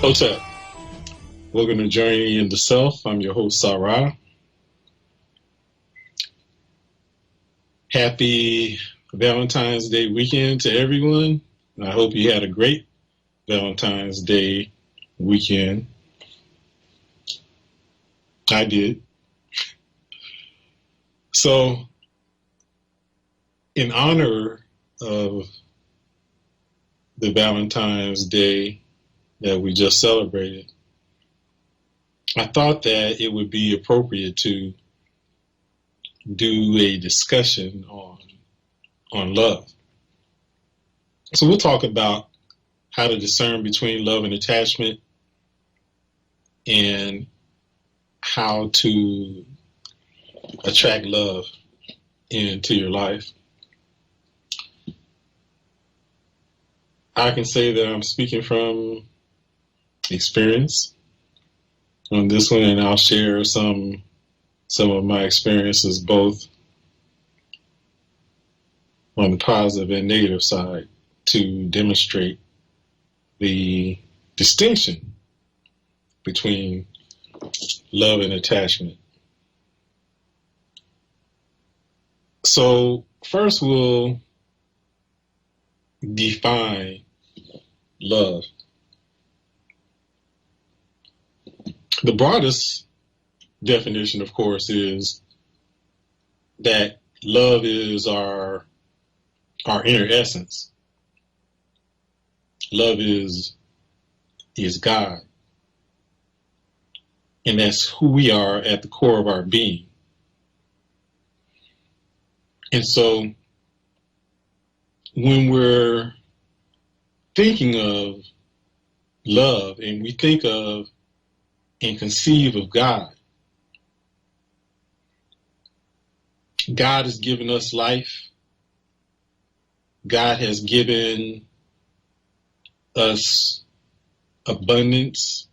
Hotep. Welcome to Journey in the Self. I'm your host, Sarah. Happy Valentine's Day weekend to everyone. I hope you had a great Valentine's Day weekend. I did. So, in honor of the Valentine's Day that we just celebrated, I thought that it would be appropriate to do a discussion on love. So we'll talk about how to discern between love and attachment and how to attract love into your life. I can say that I'm speaking from experience on this one, and I'll share some of my experiences both on the positive and negative side to demonstrate the distinction between love and attachment. So first we'll define love. The broadest definition, of course, is that love is our inner essence. Love is God. And that's who we are at the core of our being. And so when we're thinking of love and we think of and conceive of God, God has given us life. God has given us abundance,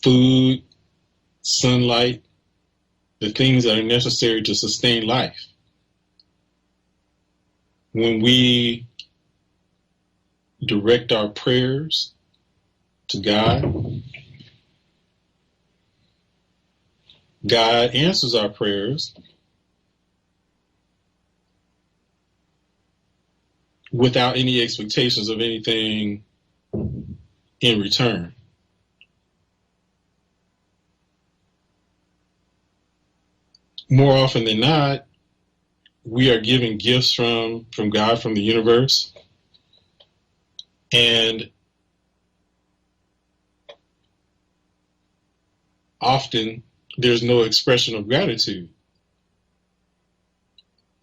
food, sunlight, the things that are necessary to sustain life. When we direct our prayers to God, God answers our prayers without any expectations of anything in return. More often than not, we are given gifts from God, from the universe, and often there's no expression of gratitude.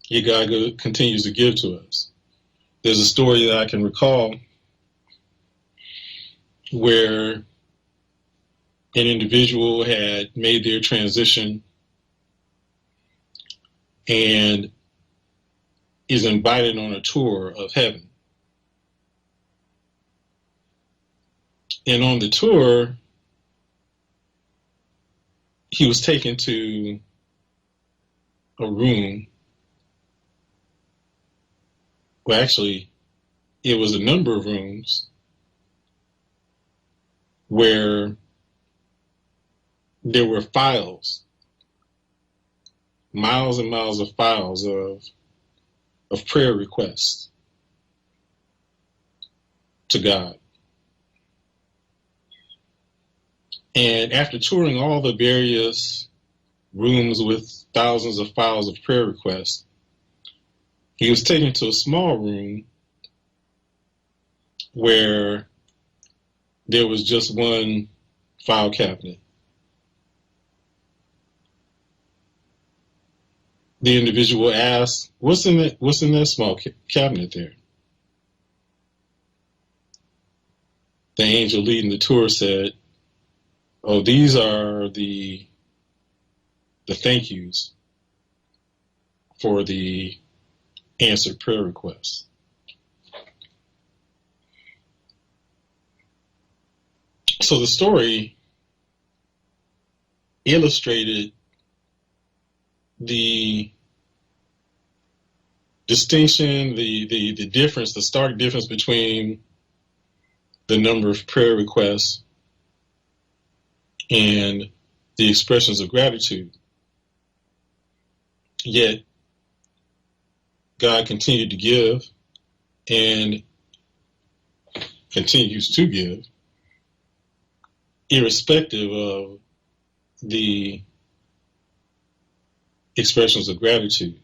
Yet God continues to give to us. There's a story that I can recall where an individual had made their transition and is invited on a tour of heaven. And on the tour, he was taken to a room. Well, actually, it was a number of rooms where there were files, miles and miles of files of prayer requests to God. And after touring all the various rooms with thousands of files of prayer requests, he was taken to a small room where there was just one file cabinet. The individual asked, "What's in that small cabinet there?" The angel leading the tour said, "Oh, these are the thank yous for the answered prayer requests." So the story illustrated the distinction, the difference, the stark difference between the number of prayer requests and the expressions of gratitude. Yet God continued to give and continues to give, irrespective of the expressions of gratitude.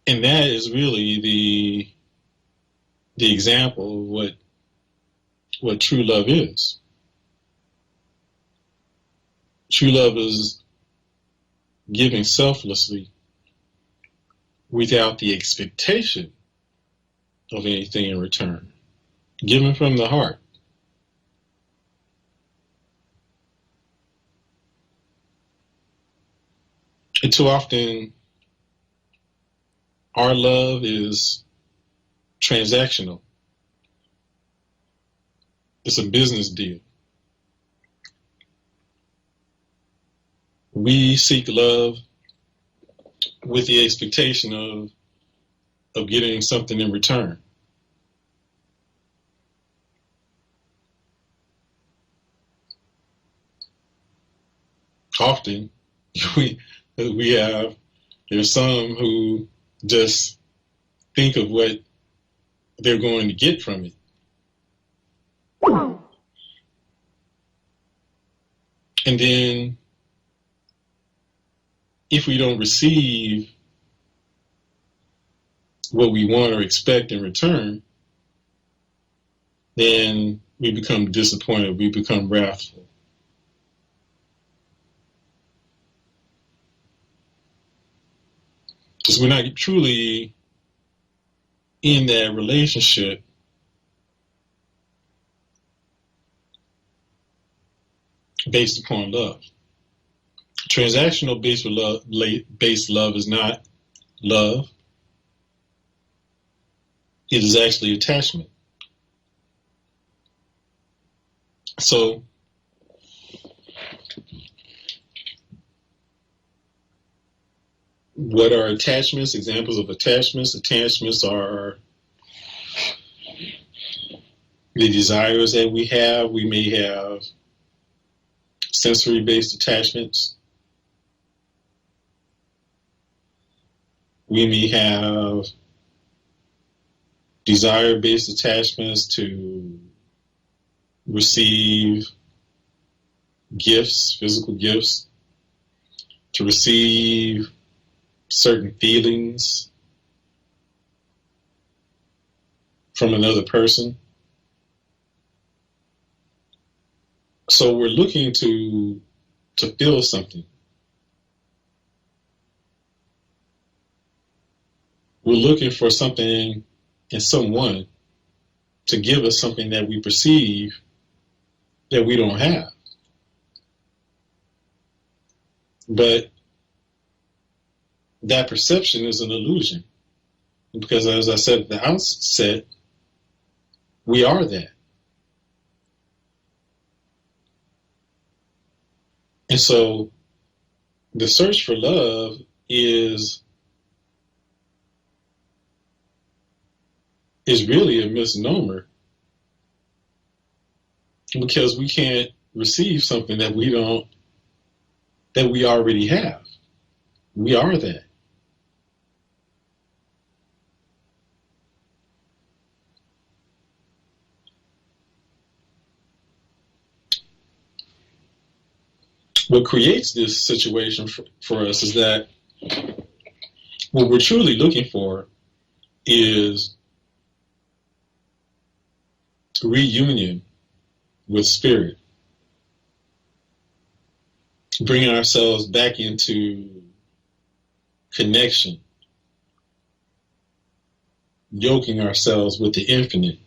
And that is really the example of what true love is. True love is giving selflessly without the expectation of anything in return. Giving from the heart. And too often, our love is transactional. It's a business deal. We seek love with the expectation of getting something in return. Often, there's some who just think of what they're going to get from it. And then, if we don't receive what we want or expect in return, then we become disappointed, we become wrathful. Because we're not truly in that relationship based upon love. Transactional based love is not love. It is actually attachment. So, what are attachments? Examples of attachments. Attachments are the desires that we have. We may have sensory-based attachments. We may have desire-based attachments to receive gifts, physical gifts, to receive certain feelings from another person. So we're looking to feel something. We're looking for something in someone to give us something that we perceive that we don't have. But that perception is an illusion. Because as I said at the outset, we are that. And so the search for love is really a misnomer, because we can't receive something that we already have. We are that. What creates this situation for us is that what we're truly looking for is reunion with spirit, bringing ourselves back into connection, yoking ourselves with the infinite.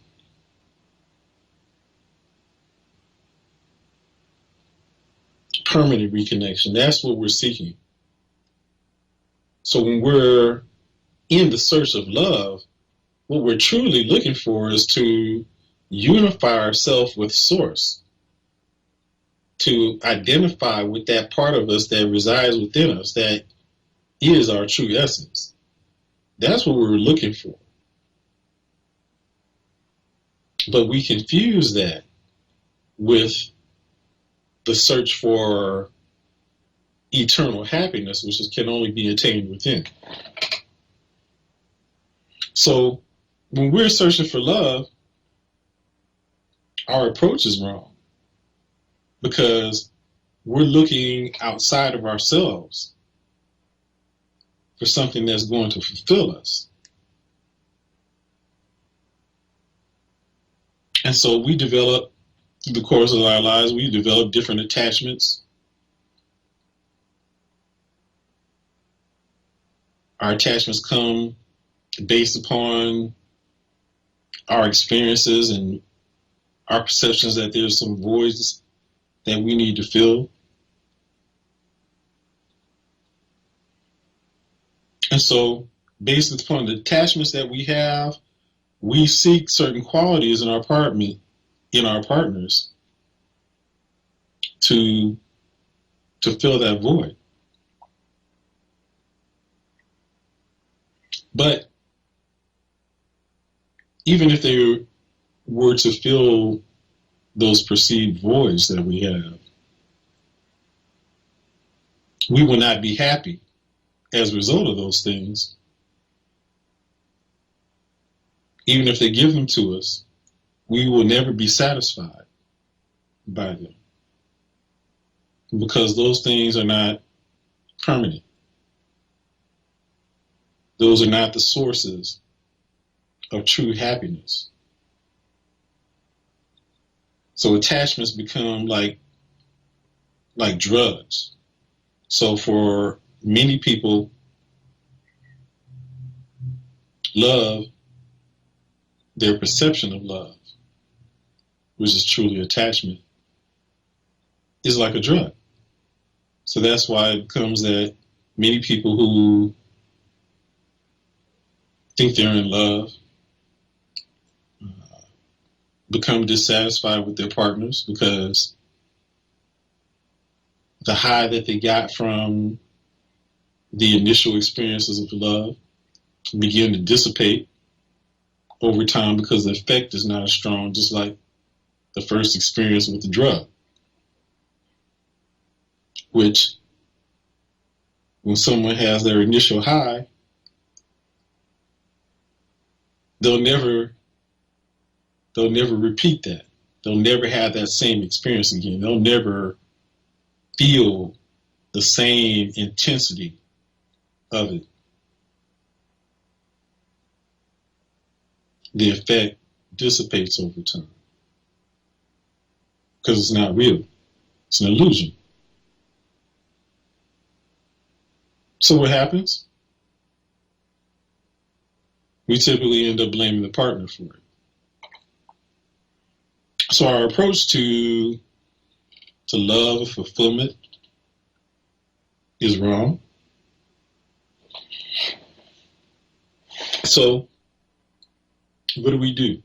Permanent reconnection. That's what we're seeking. So when we're in the search of love, what we're truly looking for is to unify ourselves with Source, to identify with that part of us that resides within us, that is our true essence. That's what we're looking for. But we confuse that with the search for eternal happiness, which can only be attained within. So when we're searching for love, our approach is wrong because we're looking outside of ourselves for something that's going to fulfill us. And so we develop, through the course of our lives, we develop different attachments. Our attachments come based upon our experiences and our perceptions that there's some voids that we need to fill. And so, based upon the attachments that we have, we seek certain qualities in our partners to fill that void. But even if they were to fill those perceived voids that we have, we will not be happy as a result of those things. Even if they give them to us, we will never be satisfied by them because those things are not permanent. Those are not the sources of true happiness. So attachments become like drugs. So for many people, love, their perception of love, which is truly attachment, is like a drug. So that's why it becomes that many people who think they're in love become dissatisfied with their partners because the high that they got from the initial experiences of love begin to dissipate over time because the effect is not as strong, just like the first experience with the drug, which when someone has their initial high, they'll never repeat that. They'll never have that same experience again. They'll never feel the same intensity of it. The effect dissipates over time because it's not real. It's an illusion. So what happens? We typically end up blaming the partner for it. So our approach to love and fulfillment is wrong. So what do we do?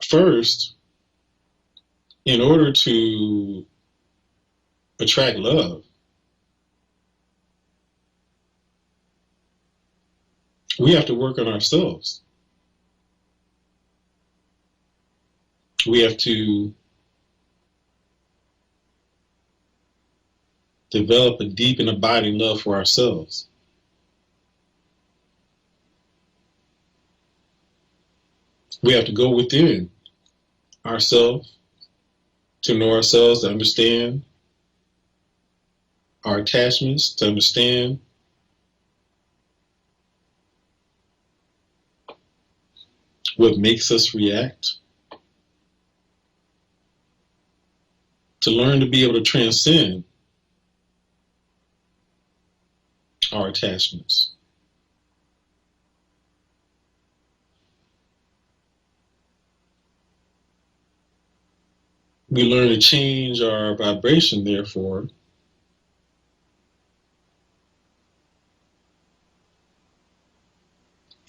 First, in order to attract love, we have to work on ourselves. We have to develop a deep and abiding love for ourselves. We have to go within ourselves to know ourselves, to understand our attachments, to understand what makes us react, to learn to be able to transcend our attachments. We learn to change our vibration, therefore,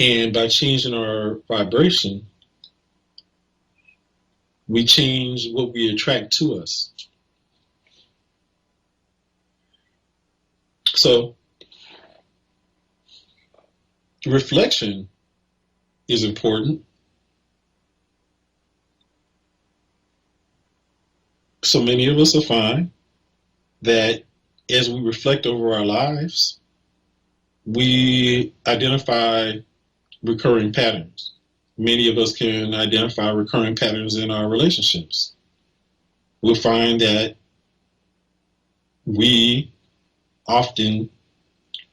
and by changing our vibration, we change what we attract to us. So reflection is important. So many of us will find that as we reflect over our lives, we identify recurring patterns. Many of us can identify recurring patterns in our relationships. We'll find that we often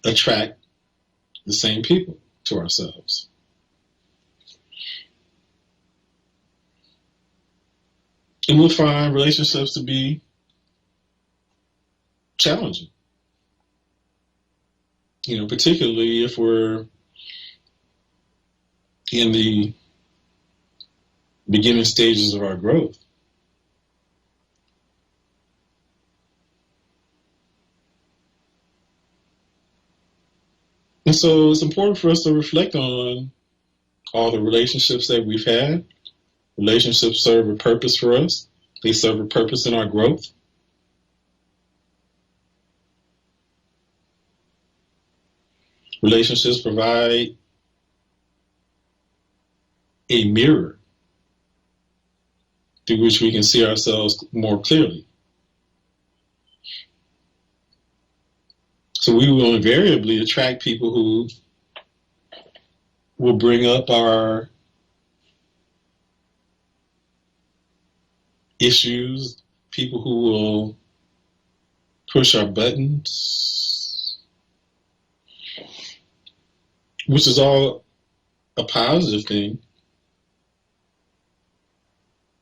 attract the same people to ourselves. And we'll find relationships to be challenging. Particularly if we're in the beginning stages of our growth. And so it's important for us to reflect on all the relationships that we've had. Relationships serve a purpose for us. They serve a purpose in our growth. Relationships provide a mirror through which we can see ourselves more clearly. So we will invariably attract people who will bring up our issues, people who will push our buttons, which is all a positive thing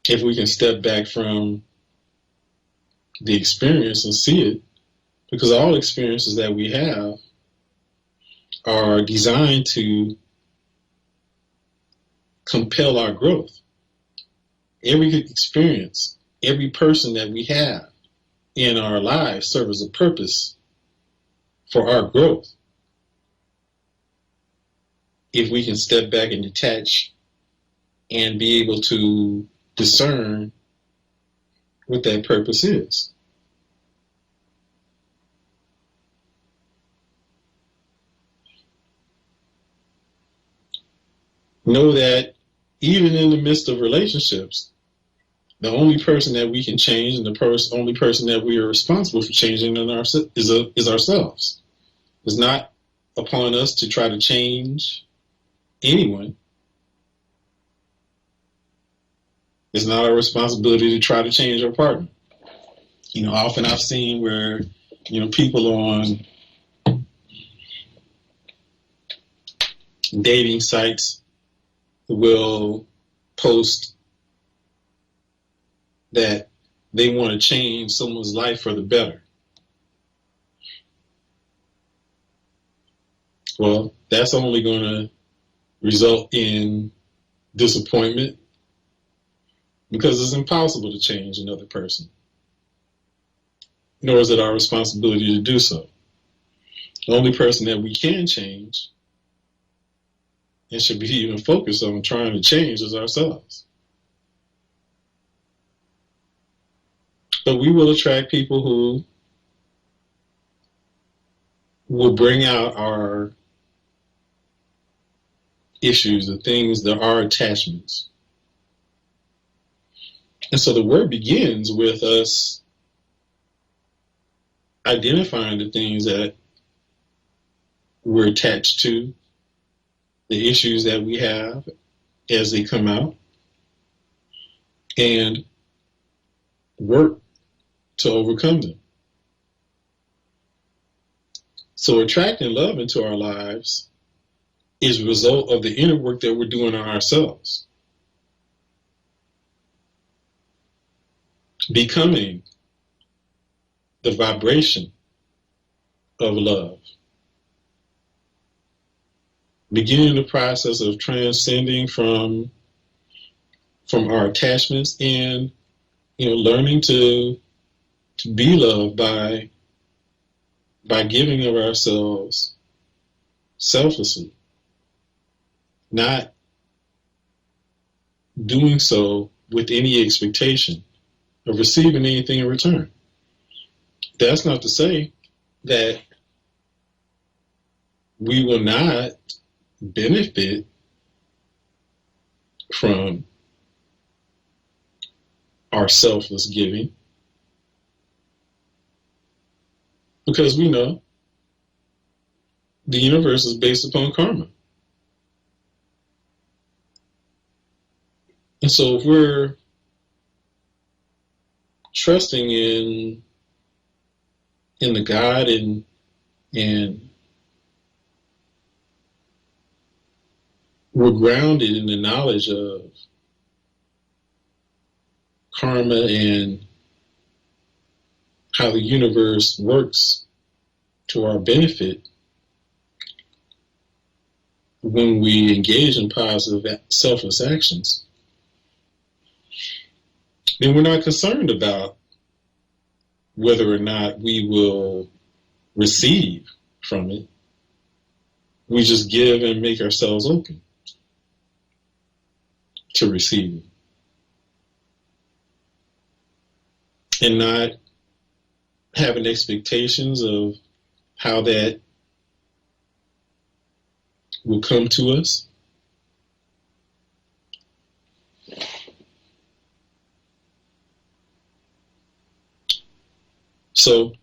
if we can step back from the experience and see it, because all experiences that we have are designed to compel our growth. Every experience, every person that we have in our lives serves a purpose for our growth. If we can step back and detach and be able to discern what that purpose is. Know that even in the midst of relationships, the only person that we can change and the only person that we are responsible for changing is ourselves. It's not upon us to try to change anyone. It's not our responsibility to try to change our partner. Often I've seen where, people on dating sites will post that they want to change someone's life for the better. Well, that's only going to result in disappointment, because it's impossible to change another person, nor is it our responsibility to do so. The only person that we can change and should be even focused on trying to change is ourselves. But we will attract people who will bring out our issues, the things that are attachments. And so the work begins with us identifying the things that we're attached to, the issues that we have as they come out, and work to overcome them. So attracting love into our lives is a result of the inner work that we're doing on ourselves. Becoming the vibration of love. Beginning the process of transcending from our attachments and learning to be loved by giving of ourselves selflessly, not doing so with any expectation of receiving anything in return. That's not to say that we will not benefit from our selfless giving because we know the universe is based upon karma. And so if we're trusting in the God and we're grounded in the knowledge of karma and how the universe works to our benefit when we engage in positive selfless actions, then we're not concerned about whether or not we will receive from it. We just give and make ourselves open to receiving and not having expectations of how that will come to us. So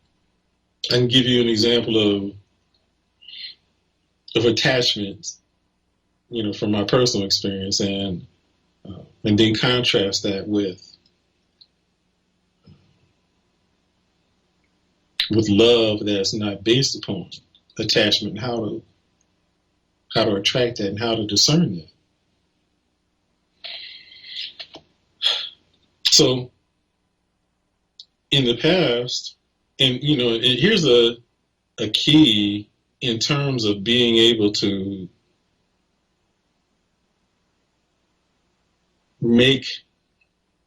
I can give you an example of attachment, from my personal experience, and then contrast that with love that's not based upon attachment, and how to attract that and how to discern that. So in the past, and here's a key in terms of being able to make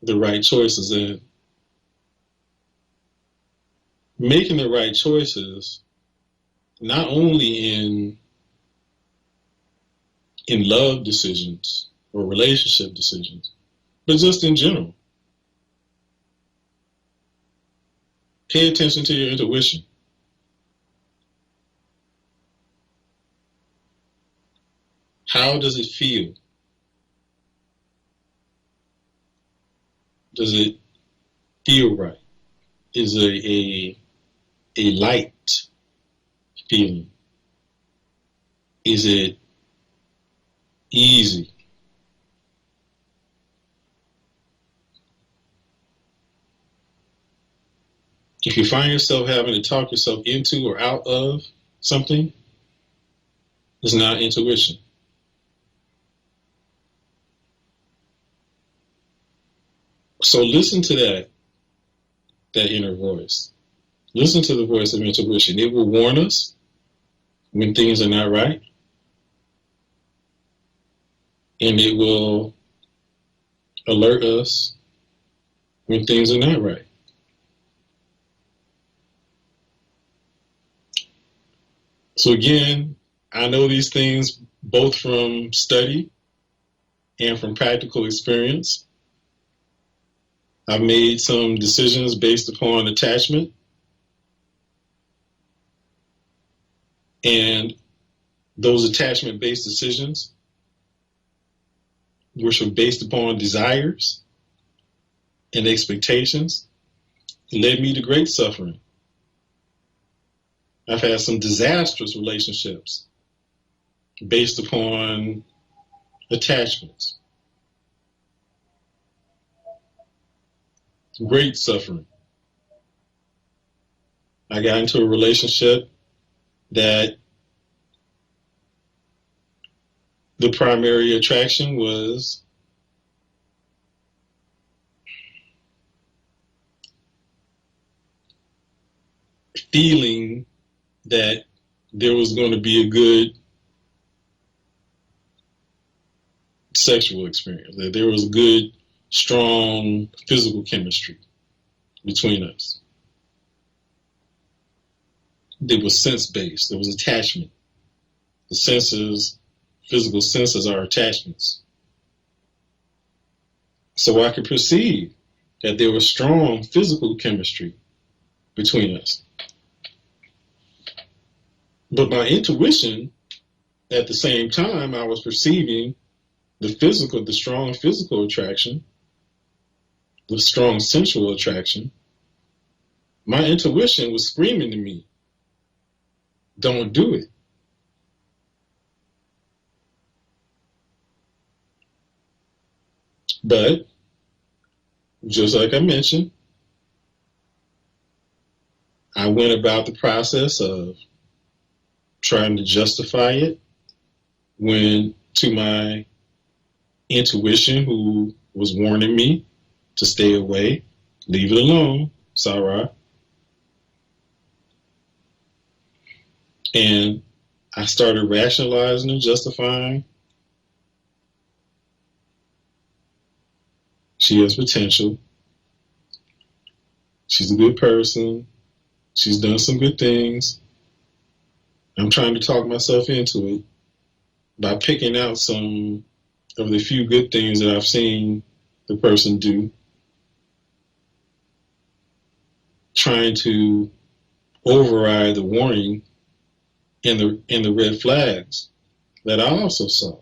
the right choices, and making the right choices not only in love decisions or relationship decisions, but just in general. Pay attention to your intuition. How does it feel? Does it feel right? Is it a light feeling? Is it easy? If you find yourself having to talk yourself into or out of something, it's not intuition. So listen to that inner voice. Listen to the voice of intuition. It will warn us when things are not right, and it will alert us when things are not right. So again, I know these things both from study and from practical experience. I've made some decisions based upon attachment, and those attachment-based decisions, which were based upon desires and expectations, led me to great suffering. I've had some disastrous relationships based upon attachments. Great suffering. I got into a relationship that the primary attraction was feeling that there was going to be a good sexual experience, that there was good, strong physical chemistry between us. It was sense-based. There was attachment. The senses, physical senses are attachments. So I could perceive that there was strong physical chemistry between us. But my intuition at the same time, I was perceiving the strong physical attraction, the strong sensual attraction. My intuition was screaming to me, don't do it. But just like I mentioned, I went about the process of trying to justify it when to my intuition, who was warning me to stay away, leave it alone, Sarah. And I started rationalizing and justifying. She has potential. She's a good person. She's done some good things. I'm trying to talk myself into it by picking out some of the few good things that I've seen the person do, trying to override the warning and the red flags that I also saw.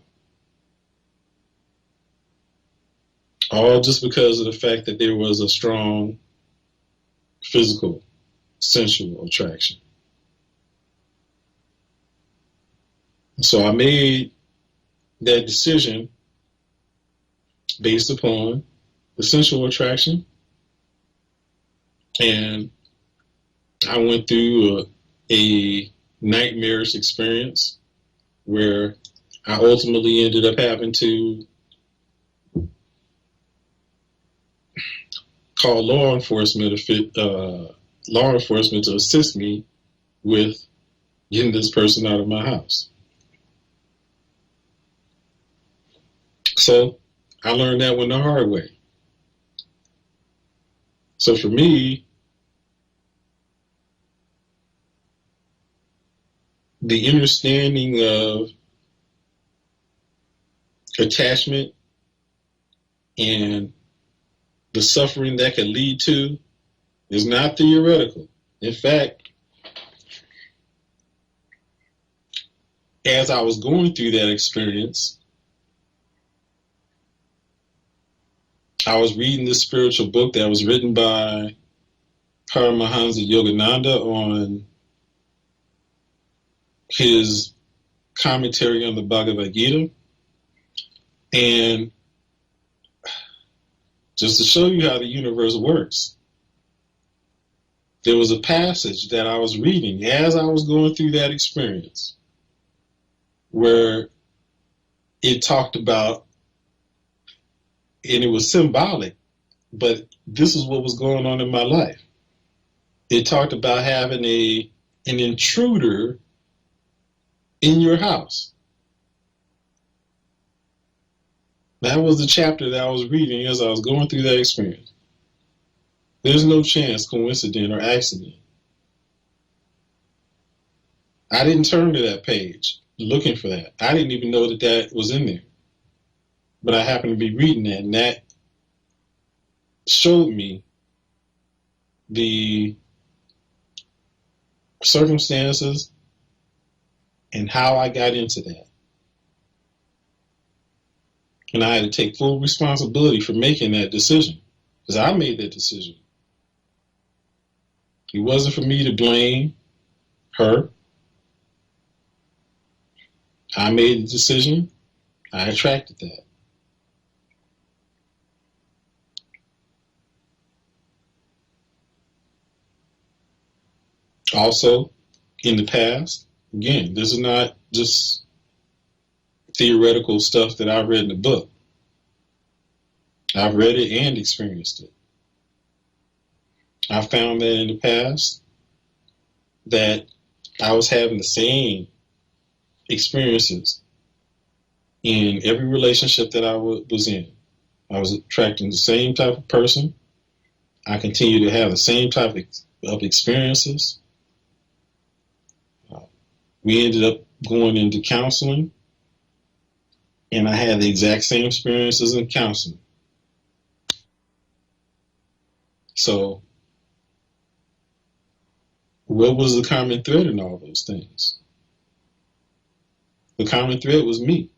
All just because of the fact that there was a strong physical, sensual attraction. So I made that decision based upon the sensual attraction, and I went through a nightmarish experience where I ultimately ended up having to call law enforcement to assist me with getting this person out of my house. So I learned that one the hard way. So for me, the understanding of attachment and the suffering that can lead to is not theoretical. In fact, as I was going through that experience, I was reading this spiritual book that was written by Paramahansa Yogananda on his commentary on the Bhagavad Gita. And just to show you how the universe works, there was a passage that I was reading as I was going through that experience where it talked about, and it was symbolic, but this is what was going on in my life. It talked about having an intruder in your house. That was the chapter that I was reading as I was going through that experience. There's no chance, coincidence, or accident. I didn't turn to that page looking for that. I didn't even know that that was in there. But I happened to be reading that, and that showed me the circumstances and how I got into that. And I had to take full responsibility for making that decision, because I made that decision. It wasn't for me to blame her. I made the decision. I attracted that. Also, in the past, again, this is not just theoretical stuff that I've read in the book. I've read it and experienced it. I found that in the past that I was having the same experiences in every relationship that I was in. I was attracting the same type of person. I continue to have the same type of experiences. We ended up going into counseling, and I had the exact same experiences in counseling. So, what was the common thread in all those things? The common thread was me.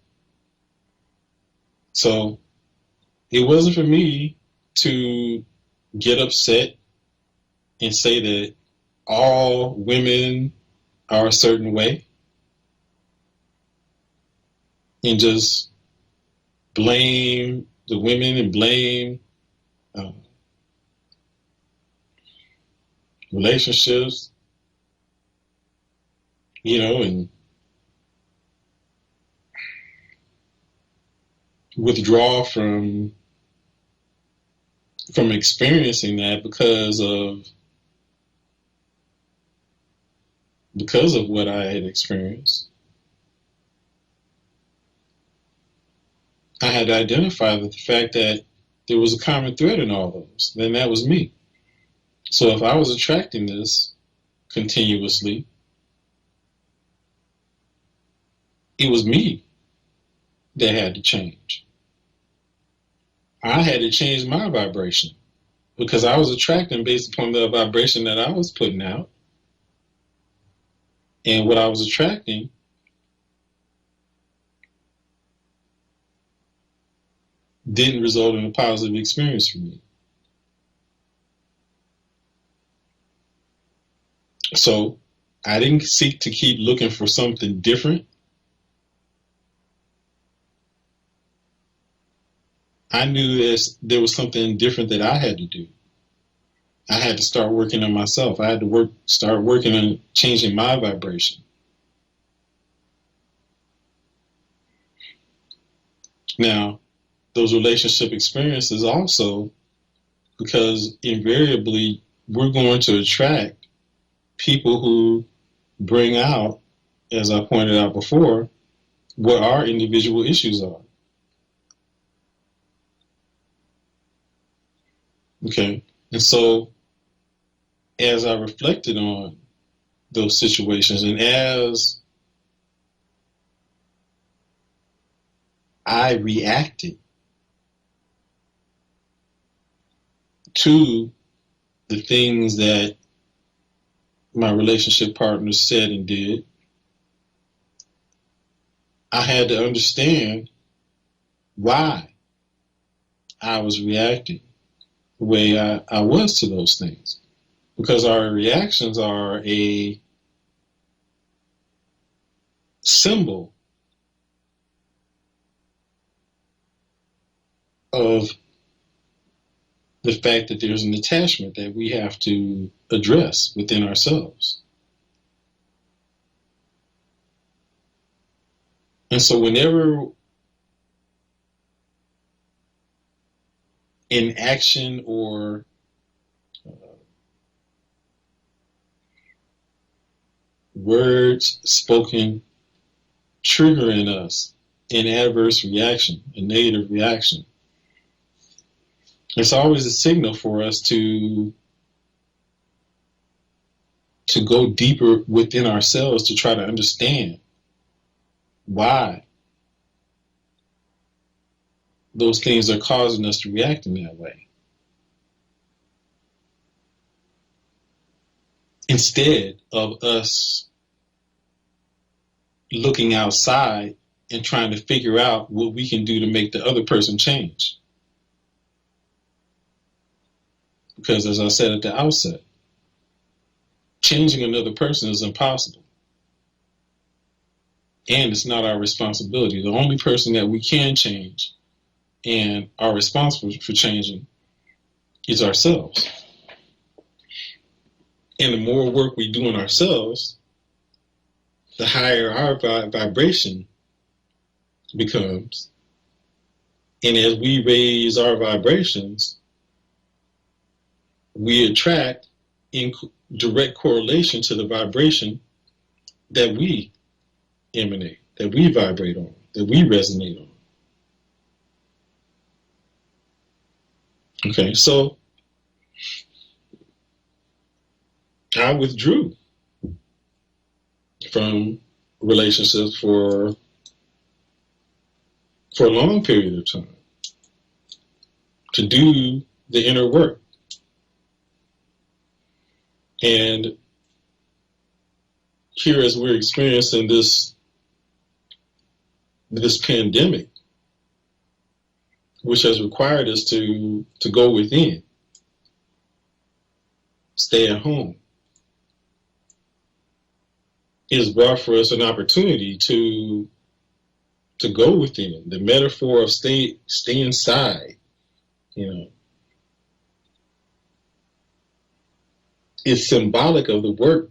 So it wasn't for me to get upset and say that all women are a certain way and just blame the women and blame uh, relationships, and withdraw from experiencing that because of what I had experienced. I had to identify the fact that there was a common thread in all those, then that was me. So if I was attracting this continuously, it was me that had to change. I had to change my vibration because I was attracting based upon the vibration that I was putting out. And what I was attracting didn't result in a positive experience for me. So I didn't seek to keep looking for something different. I knew there was something different that I had to do. I had to start working on myself. I had to start working on changing my vibration. Now, those relationship experiences also, because invariably we're going to attract people who bring out, as I pointed out before, what our individual issues are. Okay. And so as I reflected on those situations and as I reacted to the things that my relationship partners said and did, I had to understand why I was reacting the way I was to those things. Because our reactions are a symbol of the fact that there's an attachment that we have to address within ourselves. And so whenever in action or words spoken triggering us an adverse reaction, a negative reaction, it's always a signal for us to go deeper within ourselves to try to understand why those things are causing us to react in that way. Instead of us looking outside and trying to figure out what we can do to make the other person change. Because as I said at the outset, changing another person is impossible. And it's not our responsibility. The only person that we can change and are responsible for changing is ourselves. And the more work we do on ourselves, the higher our vibration becomes. And as we raise our vibrations, we attract in direct correlation to the vibration that we emanate, that we vibrate on, that we resonate on. Okay, so I withdrew from relationships for a long period of time to do the inner work. And here, as we're experiencing this this pandemic, which has required us to go within, stay at home, has brought for us an opportunity to go within. The metaphor of stay inside, is symbolic of the work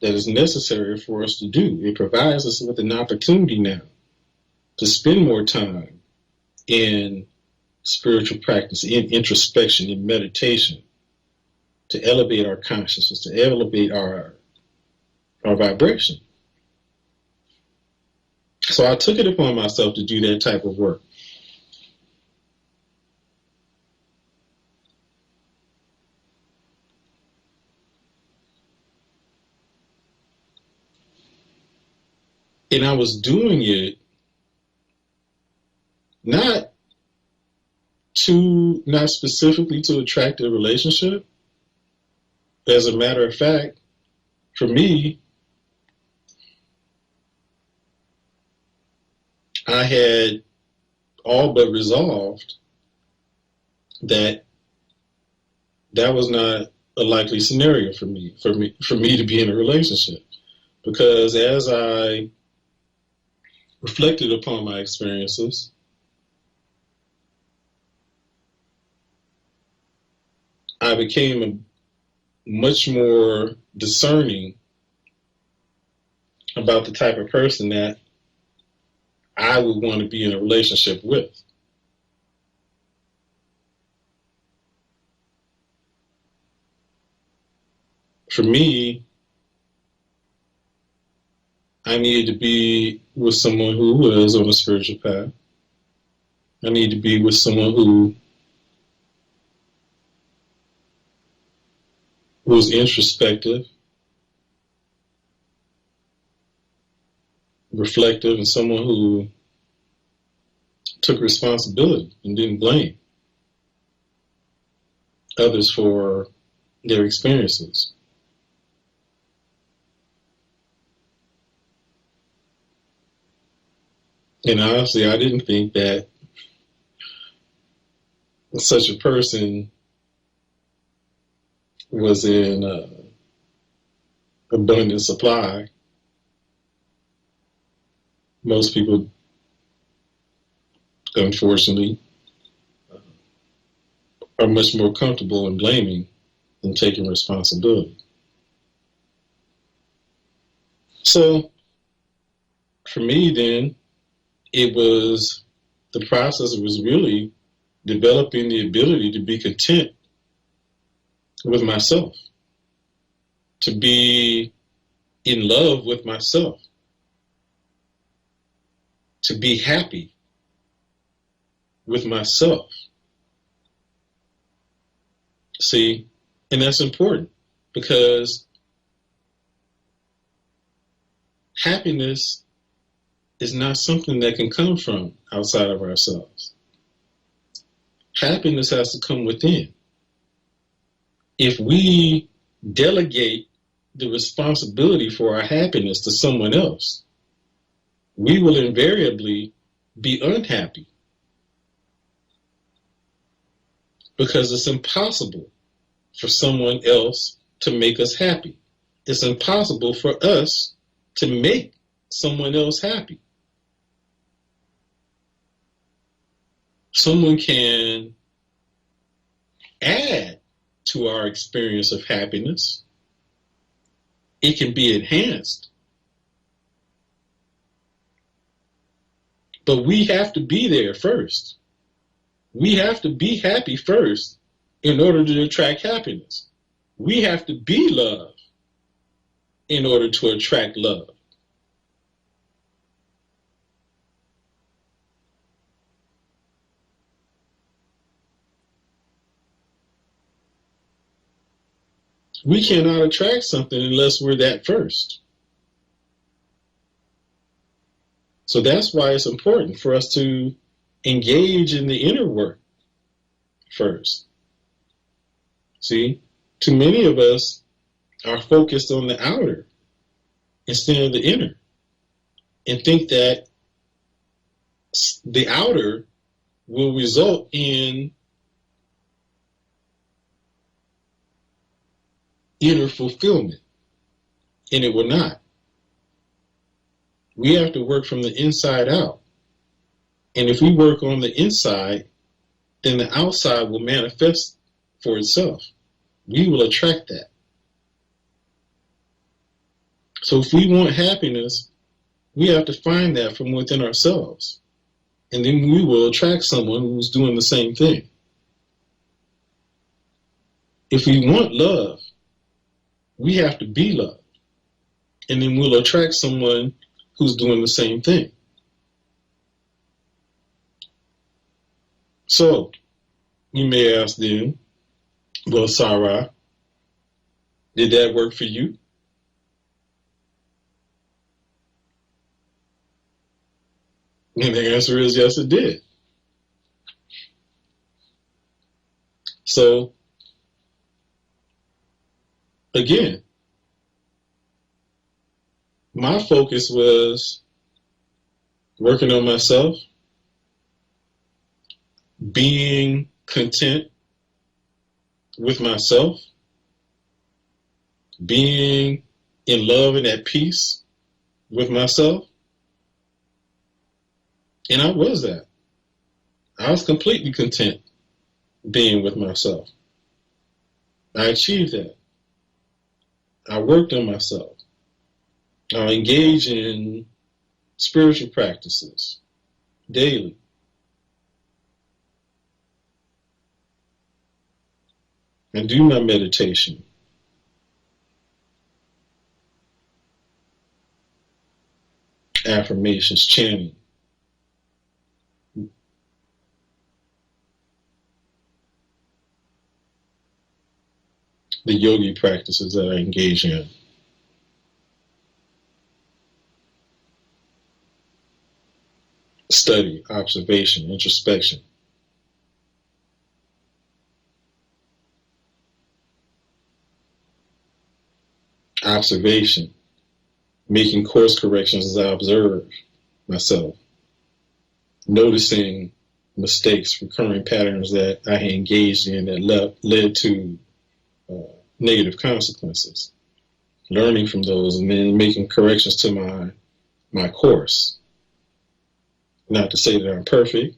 that is necessary for us to do. It provides us with an opportunity now to spend more time in spiritual practice, in introspection, in meditation, to elevate our consciousness, to elevate our vibration. So I took it upon myself to do that type of work. And I was doing it not specifically to attract a relationship. As a matter of fact, for me, I had all but resolved that was not a likely scenario for me to be in a relationship. Because as I reflected upon my experiences, I became much more discerning about the type of person that I would want to be in a relationship with. For me, I needed to be with someone who was on a spiritual path. I needed to be with someone who was introspective, reflective, and someone who took responsibility and didn't blame others for their experiences. And honestly, I didn't think that such a person was in abundant supply. Most people, unfortunately, are much more comfortable in blaming than taking responsibility. So, for me then, the process was really developing the ability to be content with myself, to be in love with myself, to be happy with myself. See, and that's important because happiness is not something that can come from outside of ourselves. Happiness has to come within. If we delegate the responsibility for our happiness to someone else, we will invariably be unhappy because it's impossible for someone else to make us happy. It's impossible for us to make someone else happy. Someone can add to our experience of happiness. It can be enhanced. But we have to be there first. We have to be happy first in order to attract happiness. We have to be love in order to attract love. We cannot attract something unless we're that first. So that's why it's important for us to engage in the inner work first. See, too many of us are focused on the outer instead of the inner, and think that the outer will result in inner fulfillment, and it will not. We have to work from the inside out. And if we work on the inside, then the outside will manifest for itself. We will attract that. So if we want happiness, we have to find that from within ourselves. And then we will attract someone who's doing the same thing. If we want love, we have to be loved. And then we'll attract someone who's doing the same thing. So, you may ask then, well, Sarah, did that work for you? And the answer is yes, it did. So, again, my focus was working on myself, being content with myself, being in love and at peace with myself. And I was that. I was completely content being with myself. I achieved that. I worked on myself. I engaged in spiritual practices daily. I do my meditation. Affirmations, chanting. The yogi practices that I engage in. Study, observation, introspection. Observation, making course corrections as I observe myself, noticing mistakes, recurring patterns that I had engaged in that led to negative consequences, learning from those, and then making corrections to my course. Not to say that I'm perfect.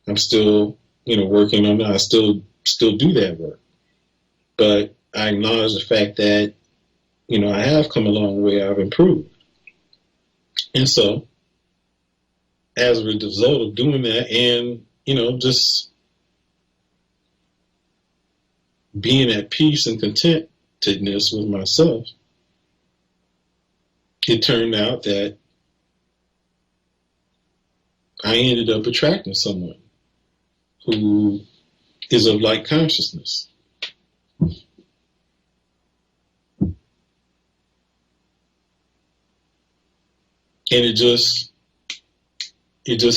I'm still, working on that. I still do that work. But I acknowledge the fact that, I have come a long way. I've improved. And so, as a result of doing that and, just being at peace and contentedness with myself, it turned out that I ended up attracting someone who is of like consciousness. And it just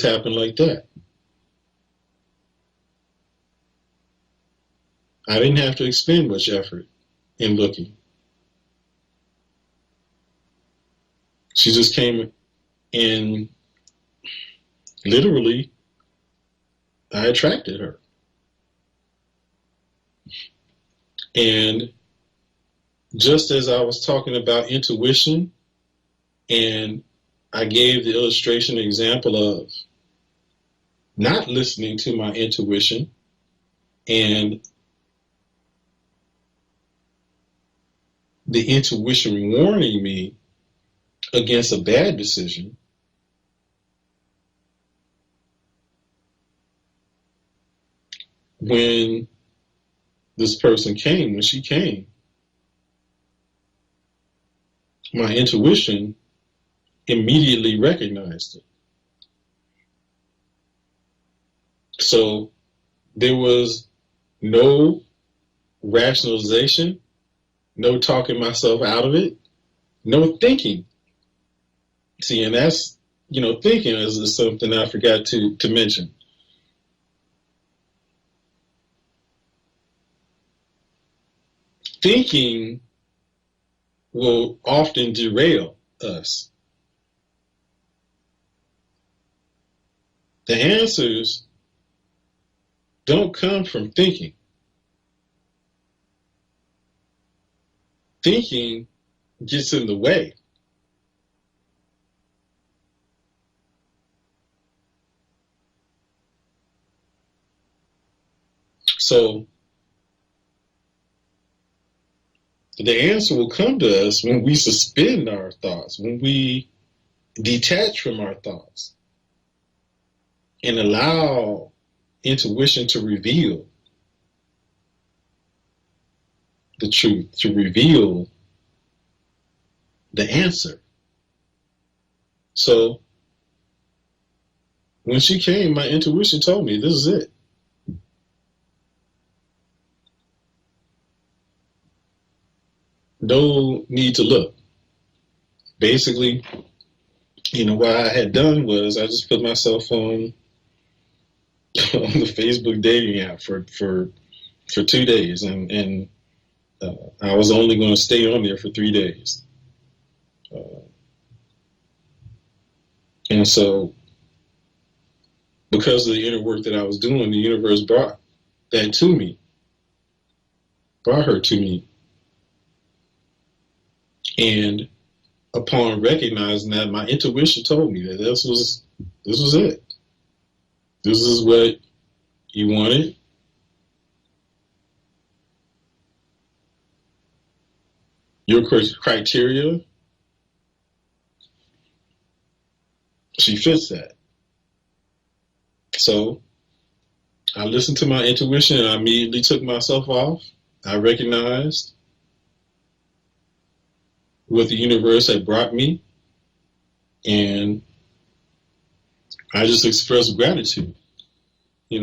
happened like that. I didn't have to expend much effort in looking. She just came and literally I attracted her. And just as I was talking about intuition, and I gave the illustration example of not listening to my intuition and the intuition warning me against a bad decision, when she came, my intuition immediately recognized it. So there was no rationalization, no talking myself out of it, no thinking. See, and that's, thinking is something I forgot to mention. Thinking will often derail us. The answers don't come from thinking. Thinking gets in the way. So the answer will come to us when we suspend our thoughts, when we detach from our thoughts and allow intuition to reveal the truth, to reveal the answer. So when she came, my intuition told me this is it. No need to look. Basically, what I had done was I just put myself on the Facebook dating app for 2 days, and I was only going to stay on there for 3 days. And so, because of the inner work that I was doing, the universe brought that to me, brought her to me. And upon recognizing that, my intuition told me that this was it. This is what you wanted. Your criteria, she fits that. So I listened to my intuition and I immediately took myself off. I recognized what the universe had brought me, and I just expressed gratitude.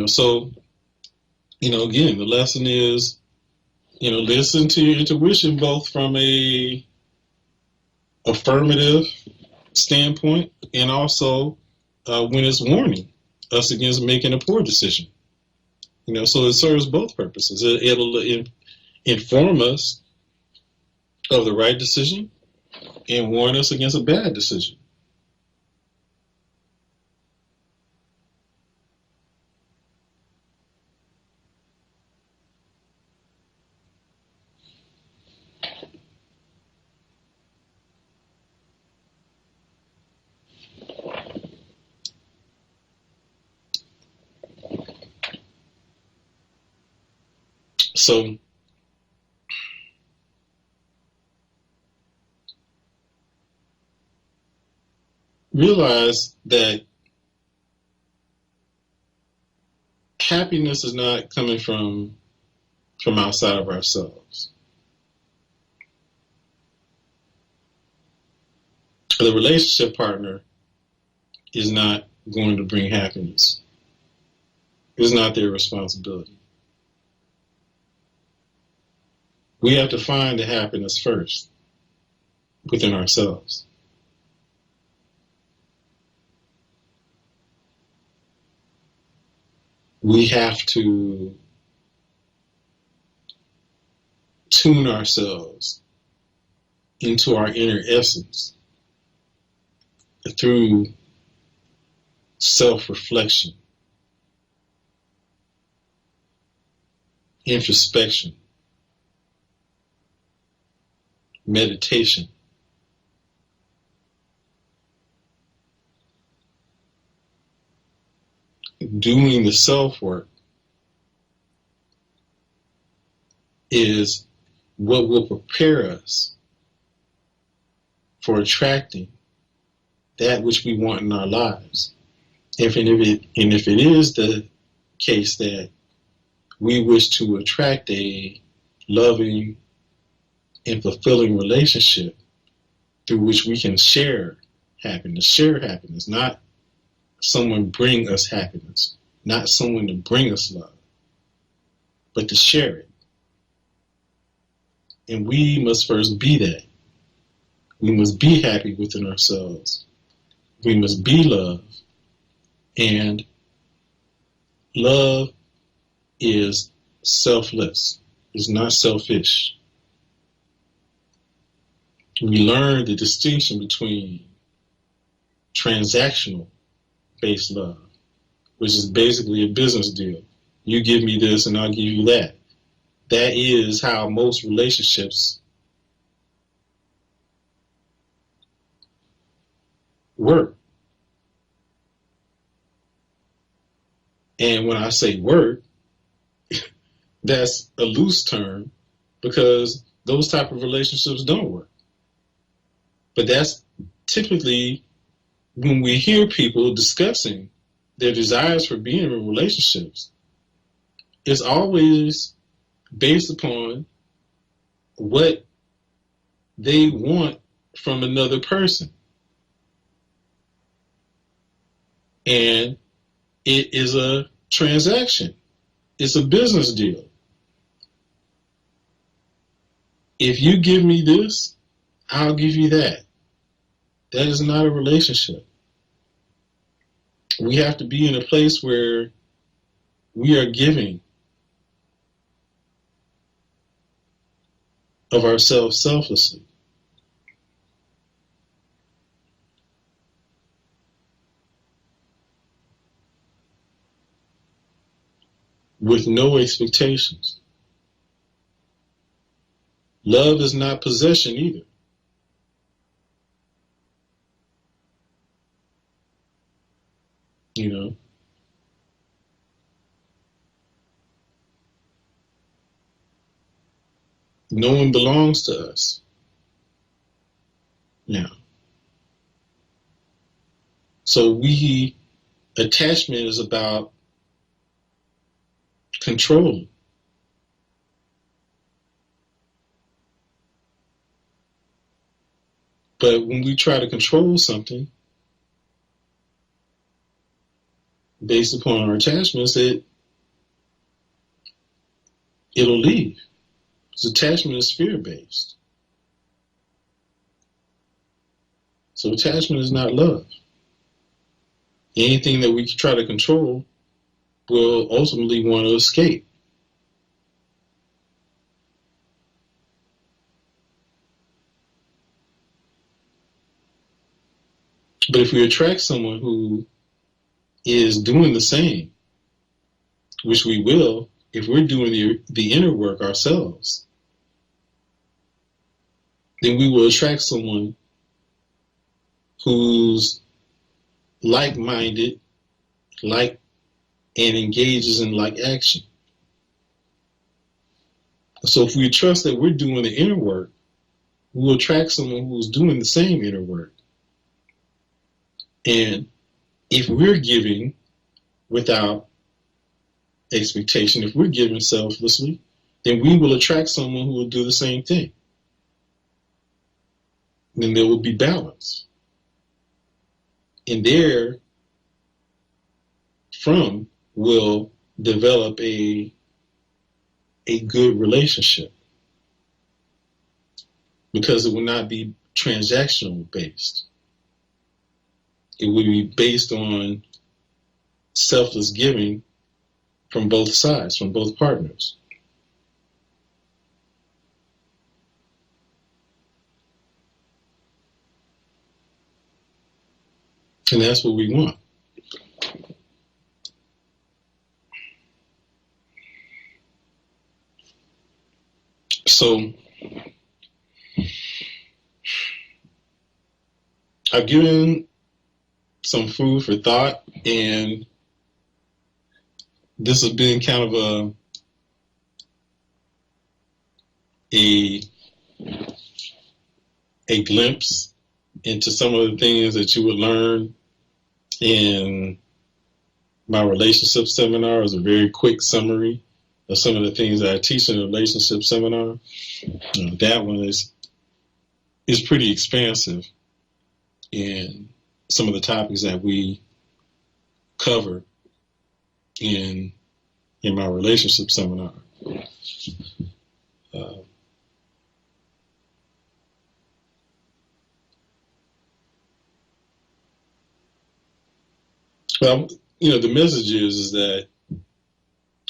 So, again, the lesson is, listen to your intuition both from a affirmative standpoint and also when it's warning us against making a poor decision. So it serves both purposes. It'll inform us of the right decision and warn us against a bad decision. So realize that happiness is not coming from outside of ourselves. The relationship partner is not going to bring happiness. It's not their responsibility. We have to find the happiness first within ourselves. We have to tune ourselves into our inner essence through self-reflection, introspection, meditation. Doing the self-work is what will prepare us for attracting that which we want in our lives. If it is the case that we wish to attract a loving and fulfilling relationship through which we can share happiness, not someone bring us happiness, not someone to bring us love, but to share it. And we must first be that. We must be happy within ourselves. We must be love. And love is selfless. It's not selfish. We learn the distinction between transactional based love which is basically a business deal. You give me this and I'll give you that. That is how most relationships work. And when I say work, that's a loose term because those type of relationships don't work. But that's typically when we hear people discussing their desires for being in relationships, it's always based upon what they want from another person. And it is a transaction. It's a business deal. If you give me this, I'll give you that. That is not a relationship. We have to be in a place where we are giving of ourselves selflessly. With no expectations. Love is not possession either. You know, no one belongs to us. Now, so attachment is about controlling. But when we try to control something based upon our attachments, it'll leave. Because attachment is fear-based. So attachment is not love. Anything that we try to control will ultimately want to escape. But if we attract someone who is doing the same, which we will if we're doing the inner work ourselves, then we will attract someone who's like-minded, and engages in like action. So if we trust that we're doing the inner work, we will attract someone who's doing the same inner work. And if we're giving without expectation, if we're giving selflessly, then we will attract someone who will do the same thing. Then there will be balance. And there from will develop a good relationship, because it will not be transactional based. It will be based on selfless giving from both sides, from both partners. And that's what we want. So I've given some food for thought, and this has been kind of a glimpse into some of the things that you would learn in my relationship seminar. Is a very quick summary of some of the things that I teach in a relationship seminar. That one is pretty expansive in some of the topics that we cover in my relationship seminar. Well, the message is that,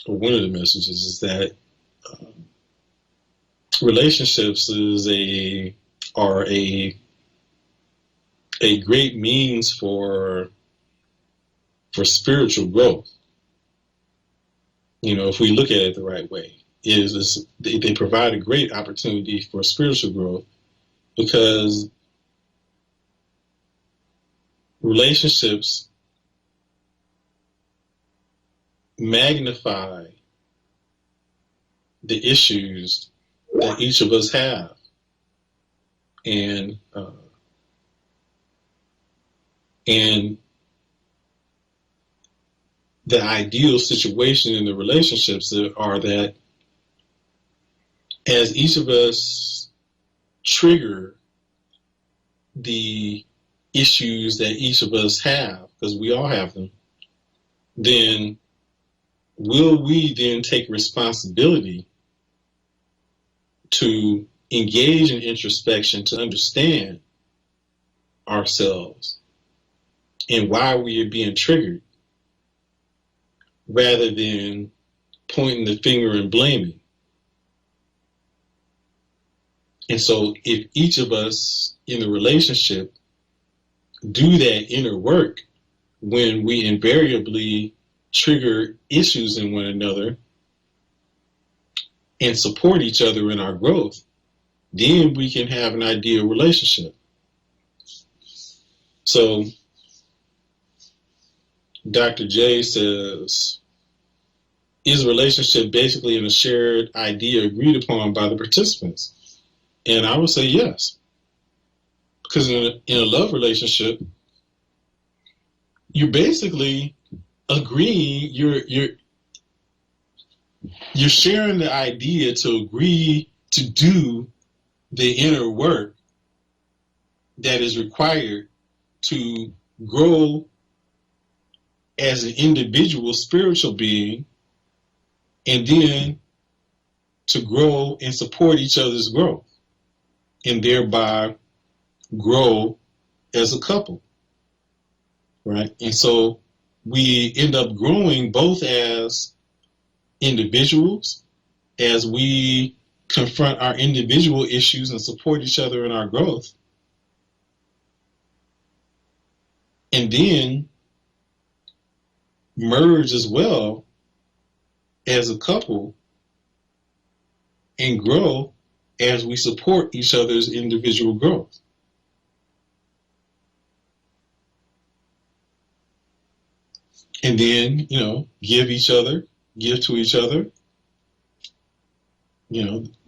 or one of the messages is that relationships are a great means for for spiritual growth, if we look at it the right way, is they provide a great opportunity for spiritual growth, because relationships magnify the issues that each of us have. And the ideal situation in the relationships are that as each of us trigger the issues that each of us have, because we all have them, then will we then take responsibility to engage in introspection to understand ourselves and why we are being triggered, rather than pointing the finger and blaming. And so if each of us in the relationship do that inner work, when we invariably trigger issues in one another and support each other in our growth, then we can have an ideal relationship. So Dr. J says, is a relationship basically in a shared idea agreed upon by the participants? And I would say yes. Because in a love relationship, you're basically agreeing, you're sharing the idea to agree to do the inner work that is required to grow as an individual spiritual being, and then to grow and support each other's growth, and thereby grow as a couple, right? And so we end up growing both as individuals, as we confront our individual issues and support each other in our growth, and then merge as well as a couple and grow as we support each other's individual growth. And then, give to each other,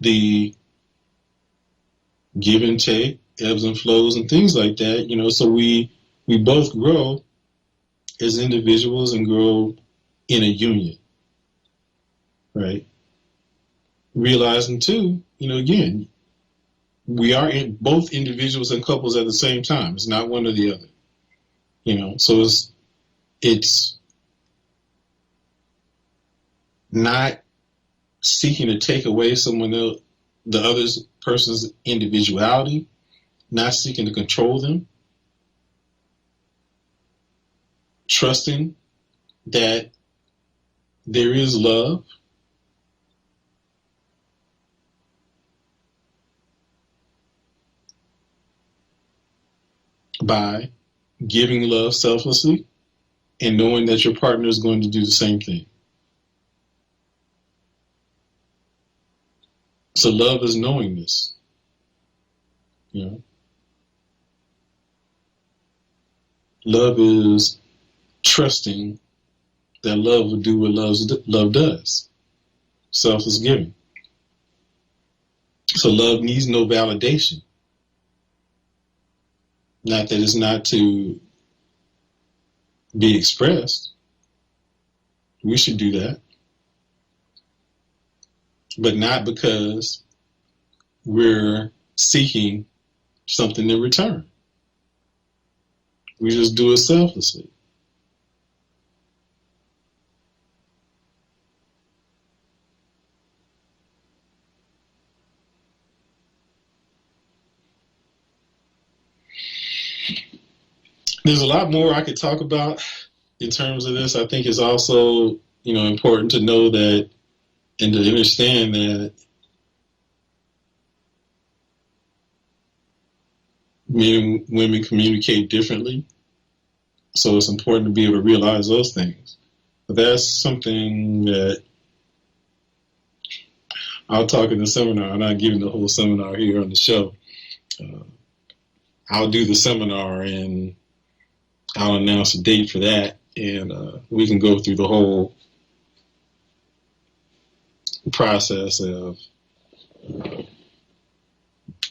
the give and take, ebbs and flows and things like that, so we both grow as individuals and grow in a union, right? Realizing too, again, we are both individuals and couples at the same time. It's not one or the other, so it's not seeking to take away the other person's individuality, not seeking to control them, trusting that there is love, by giving love selflessly and knowing that your partner is going to do the same thing. So love is knowing this. Love is trusting that love will do what love does. Selfless giving. So love needs no validation. Not that it's not to be expressed. We should do that. But not because we're seeking something in return. We just do it selflessly. There's a lot more I could talk about in terms of this. I think it's also, important to know that and to understand that men and women communicate differently. So it's important to be able to realize those things. But that's something that I'll talk in the seminar. I'm not giving the whole seminar here on the show. Uh, I'll do the seminar and I'll announce a date for that, and we can go through the whole process of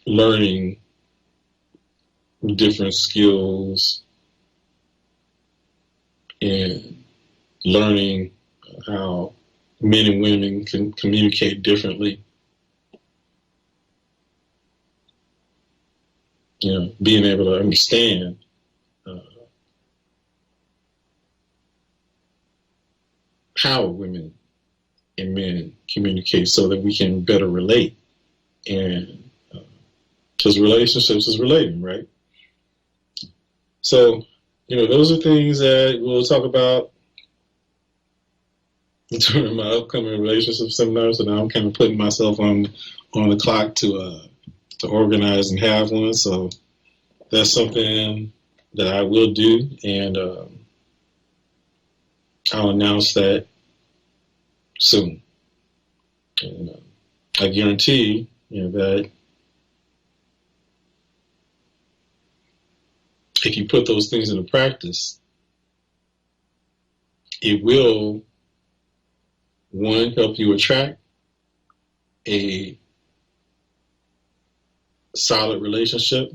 learning different skills and learning how men and women can communicate differently. Being able to understand how women and men communicate so that we can better relate. And because relationships is relating, right? So, those are things that we'll talk about during my upcoming relationship seminar. So now I'm kind of putting myself on the clock to organize and have one. So that's something that I will do, and I'll announce that soon. And I guarantee that if you put those things into practice, it will, one, help you attract a solid relationship.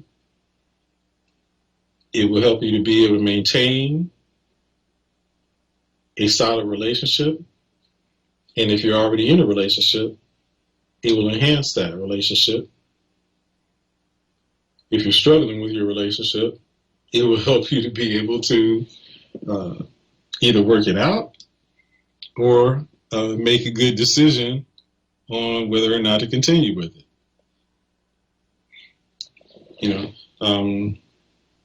It will help you to be able to maintain a solid relationship. And if you're already in a relationship, it will enhance that relationship. If you're struggling with your relationship, it will help you to be able to either work it out or make a good decision on whether or not to continue with it.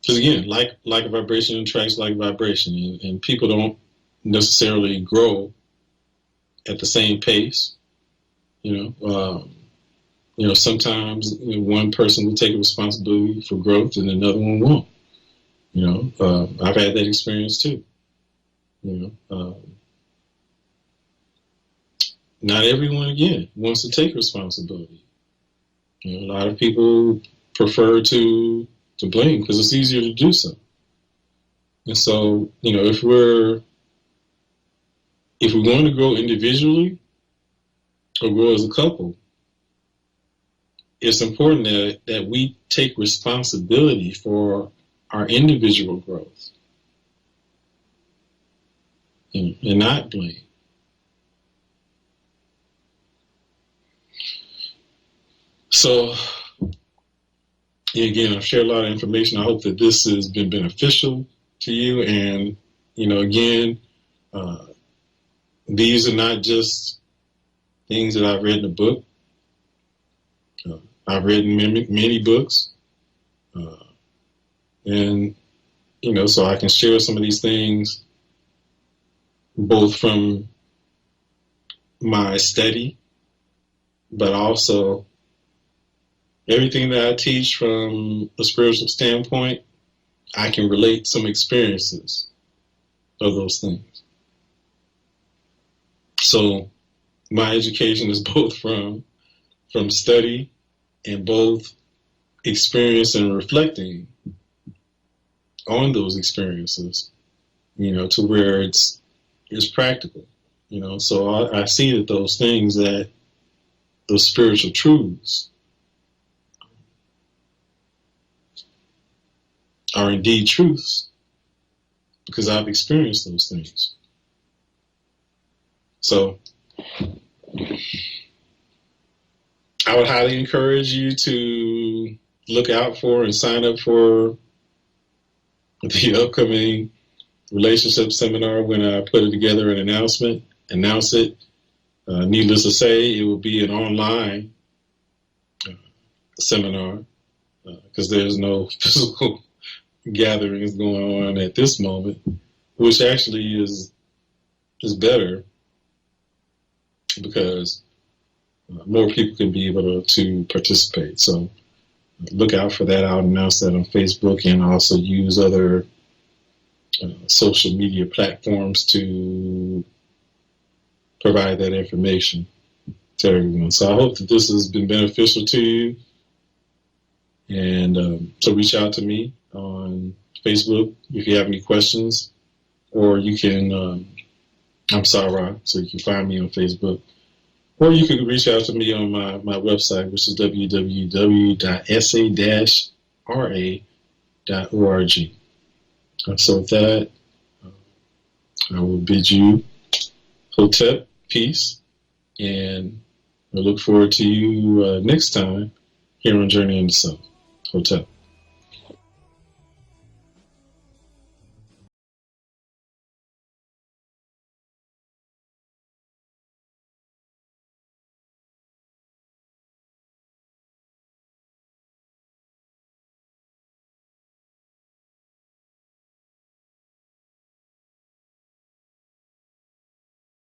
Because again, like a vibration attracts like vibration, and people don't necessarily grow at the same pace. Sometimes one person will take responsibility for growth and another one won't. I've had that experience too. Not everyone, again, wants to take responsibility. A lot of people prefer to blame because it's easier to do so. And so, if we're going to grow individually or grow as a couple, it's important that we take responsibility for our individual growth and not blame. So, again, I've shared a lot of information. I hope that this has been beneficial to you. And, again, these are not just things that I've read in a book. I've read many books. And, so I can share some of these things both from my study, but also everything that I teach from a spiritual standpoint, I can relate some experiences of those things. So my education is both from study and both experience and reflecting on those experiences, to where it's practical, So I see that those things, that those spiritual truths are indeed truths because I've experienced those things. So I would highly encourage you to look out for and sign up for the upcoming relationship seminar when I put it together and announce it. Needless to say, it will be an online seminar because there's no physical gatherings going on at this moment, which actually is better because more people can be able to participate. So look out for that. I'll announce that on Facebook and also use other social media platforms to provide that information to everyone. So I hope that this has been beneficial to you. And so reach out to me on Facebook if you have any questions, or you can, I'm Sarah, so you can find me on Facebook. Or you can reach out to me on my website, which is www.sa-ra.org. And so with that, I will bid you Hotep, peace, and I look forward to you next time here on Journey in the Soul. Hotep.